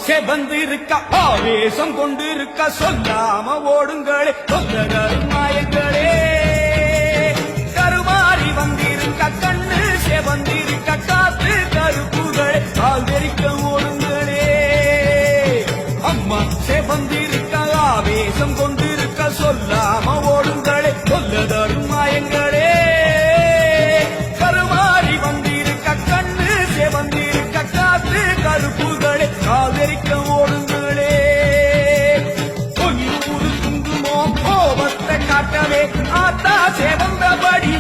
செவந்திருக்க ஆவேசம் கொண்டிருக்க சொல்லாம ஓடுங்களே தொந்தரவு மாயங்களே கருமாறி வந்திருக்க கண்ணு செவந்திருக்க காத்து கருப்புகளே கால்வெறிக்க ஓடுங்களே அம்மா செவந்திருக்க ஆவேசம் கொண்டிருக்க சொல்லாம ஓடுங்களே தொல்லதரு மாயங்களே கருமாறி வந்திருக்க கண்ணு செவந்திருக்க காத்து கருப்புகளே காதரிக்க ஓடுங்களே பொன்னூறு குங்குமோ கோபத்தை காட்டவே ஆத்தா செவந்தபடி